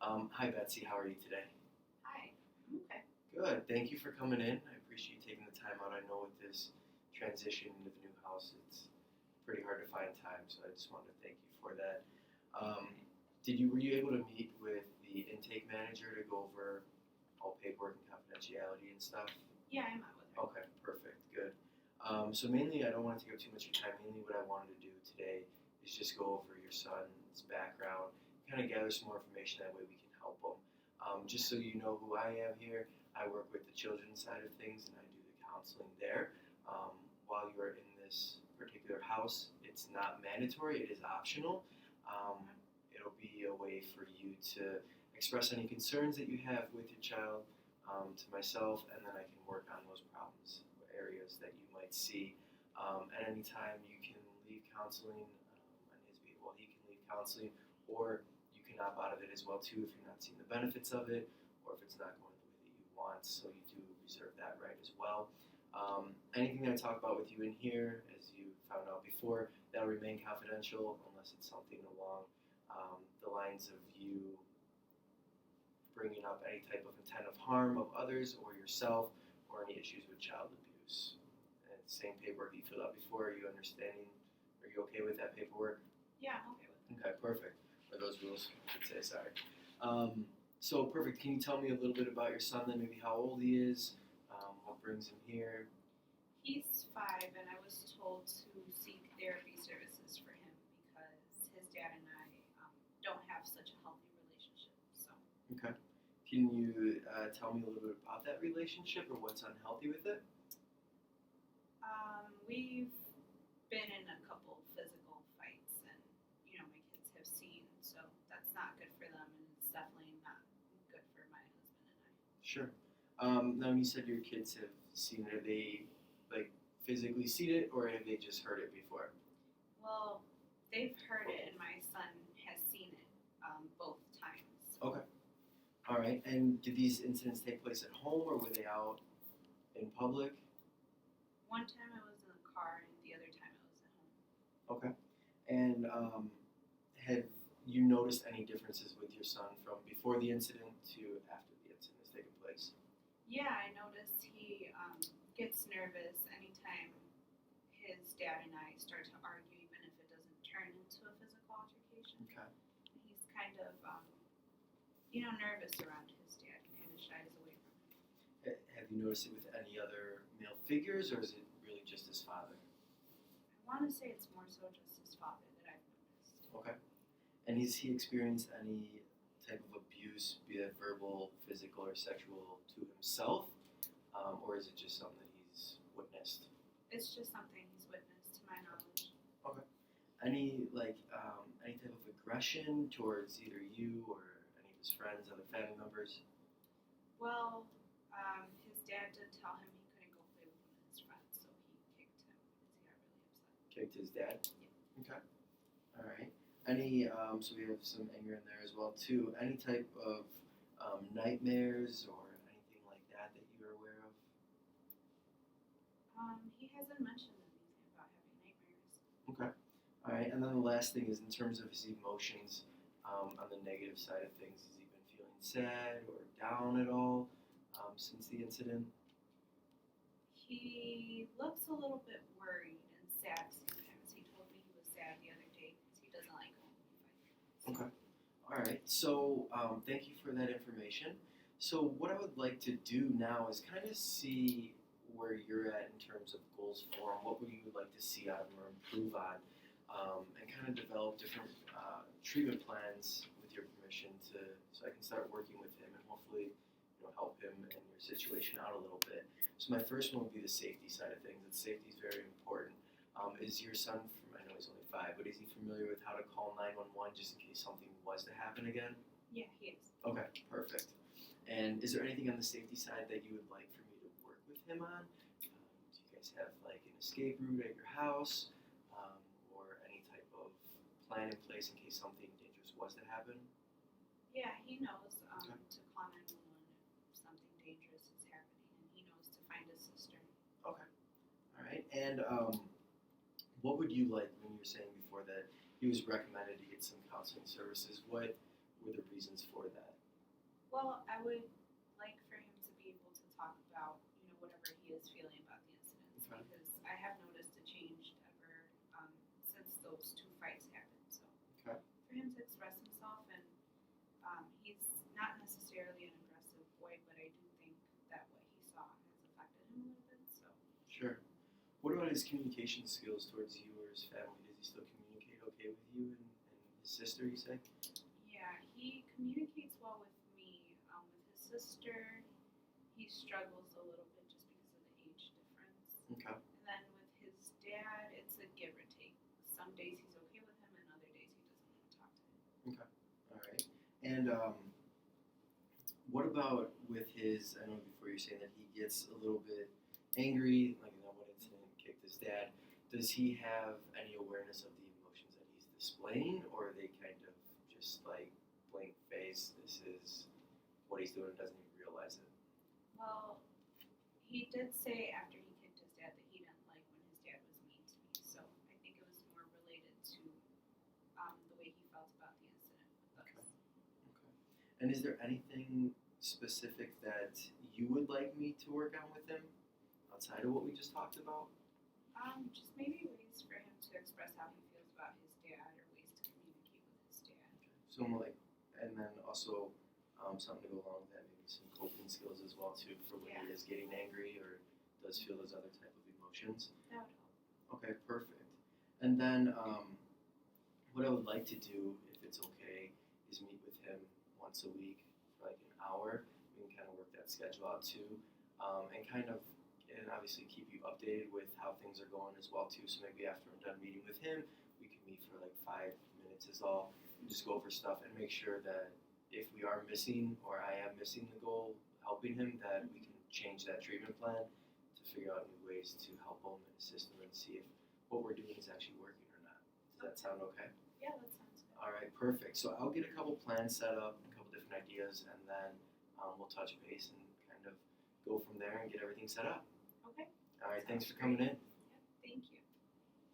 Hi, Betsy. How are you today? Hi. I'm okay. Good. Thank you for coming in. I appreciate you taking the time out. I know with this transition into the new house, it's pretty hard to find time, so I just wanted to thank you for that. Um, were you able to meet with the intake manager to go over all paperwork and confidentiality and stuff? Yeah, I met with her. Okay, perfect. Good. So mainly, I don't want to take up too much of your time. Mainly, what I wanted to do today is just go over your son's background, kind of gather some more information. That way, we can help him. Just so you know who I am here, I work with the children's side of things, and I do the counseling there. While you are in this particular house, it's not mandatory; it is optional. Um, it'll be a way for you to express any concerns that you have with your child to myself, and then I can work on those problems areas that you might see. At any time, you can leave counseling on his behalf. Well, he can leave counseling, or you can opt out of it as well too if you're not seeing the benefits of it, or if it's not going the way that you want. So you do reserve that right as well. Anything that I talk about with you in here, as you found out before, that'll remain confidential unless it's something along the lines of you bringing up any type of intent of harm of others or yourself, or any issues with child abuse. And same paperwork you filled out before. Are you understanding? Are you okay with that paperwork? Yeah, I'm okay with it. Okay, perfect. Or those rules, I should say. Sorry. So perfect. Can you tell me a little bit about your son? Then maybe how old he is, what brings him here. He's 5, and I was told to seek therapy services for him because his dad and I don't have such a healthy relationship. So, Okay. Can you tell me a little bit about that relationship or what's unhealthy with it? we've been in a couple physical fights, and my kids have seen. So that's not good for them, and it's definitely not good for my husband and I. Sure. Now, when you said your kids have seen it, have they like physically seen it, or have they just heard it before? Well, they've heard it, and my son has seen it both times. Okay. All right. And did these incidents take place at home, or were they out in public? One time I was in the car, and the other time I was at home. Okay. And have you noticed any differences with your son from before the incident to after the incident has taken place? Yeah, I noticed he gets nervous anytime his dad and I start to argue, even if it doesn't turn into a physical altercation. Okay. He's kind of, nervous around his dad. He kind of shies away from him. Have you noticed it with any other male figures, or is it really just his father? I want to say it's more so just his father that I've noticed. Okay. And has he experienced any type of abuse, be it verbal, physical, or sexual, to himself, or is it just something that he's witnessed? It's just something he's witnessed, to my knowledge. Okay. Any any type of aggression towards either you or any of his friends, other family members? Well, his dad did tell him he couldn't go play with one of his friends, so he kicked him because he got really upset. Kicked his dad? Yeah. Okay. All right. Any so we have some anger in there as well too. Any type of nightmares or anything like that that you're aware of? He hasn't mentioned anything about having nightmares. Okay. All right. And then the last thing is in terms of his emotions, on the negative side of things, has he been feeling sad or down at all since the incident? He looks a little bit worried and sad sometimes. He told me he was sad the other day because he doesn't like going to fights. Okay. All right. So thank you for that information. So what I would like to do now is kind of see where you're at in terms of goals for him. What would you like to see out of him or improve on, and kind of develop different treatment plans with your permission so I can start working with him and hopefully help him and your situation out a little bit. So my first one would be the safety side of things. And safety is very important. Is your son I know he's only 5, but is he familiar with how to call 911 just in case something was to happen again? Yeah, he is. Okay, perfect. And is there anything on the safety side that you would like for me to work with him on? Do you guys have like an escape route at your house, or any type of plan in place in case something dangerous was to happen? Yeah, he knows Okay. to call 911 if something dangerous is happening, and he knows to find his sister. Okay. All right. And what would you like when you were saying before that he was recommended to get some counseling services? What were the reasons for that? Well, I would like for him to be able to talk about, whatever he is feeling about the incidents Okay. because I have noticed a change ever since those two fights happened. So Okay. for him to express himself, and he's not necessarily an aggressive boy, but I do think that what he saw has affected him a little bit. So Sure. What about his communication skills towards you or his family? Does he still communicate okay with you and his sister, you say? yeah, he communicates well with me. With his sister, he struggles a little bit just because of the age difference. Okay. And then with his dad, it's a give or take. Some days he's okay with him, and other days he doesn't want to talk to him. Okay. All right. And what about with his? I know before you're saying that he gets a little bit angry, like in that one incident, kicked his dad. Does he have any awareness of the emotions that he's displaying, or are they kind of just like blank face? This is what he's doing, and doesn't even realize it. Well, he did say after he kicked his dad that he didn't like when his dad was mean to me. So I think it was more related to the way he felt about the incident with us. Okay. Okay. And is there anything specific that you would like me to work on with him outside of what we just talked about? Just maybe ways for him to express how he feels about his dad, or ways to communicate with his dad. So more like, and then also something to go along with that, maybe some coping skills as well too, for when he Yeah. is getting angry or does feel those other type of emotions. That would help. Okay, perfect. And then what I would like to do, if it's okay, is meet with him once a week for like an hour. We can kind of work that schedule out too, and and obviously keep you updated with how things are going as well too. So maybe after I'm done meeting with him, we can meet for like 5 minutes is all, and just go over stuff and make sure that if we are missing or I am missing the goal, helping him, that we can change that treatment plan to figure out new ways to help him and assist him and see if what we're doing is actually working or not. Does that sound okay? Yeah, that sounds good. All right, perfect. So I'll get a couple plans set up, a couple different ideas, and then we'll touch base and kind of go from there and get everything set up. Okay. All right, thanks Sounds for coming great. in. Yep, thank you.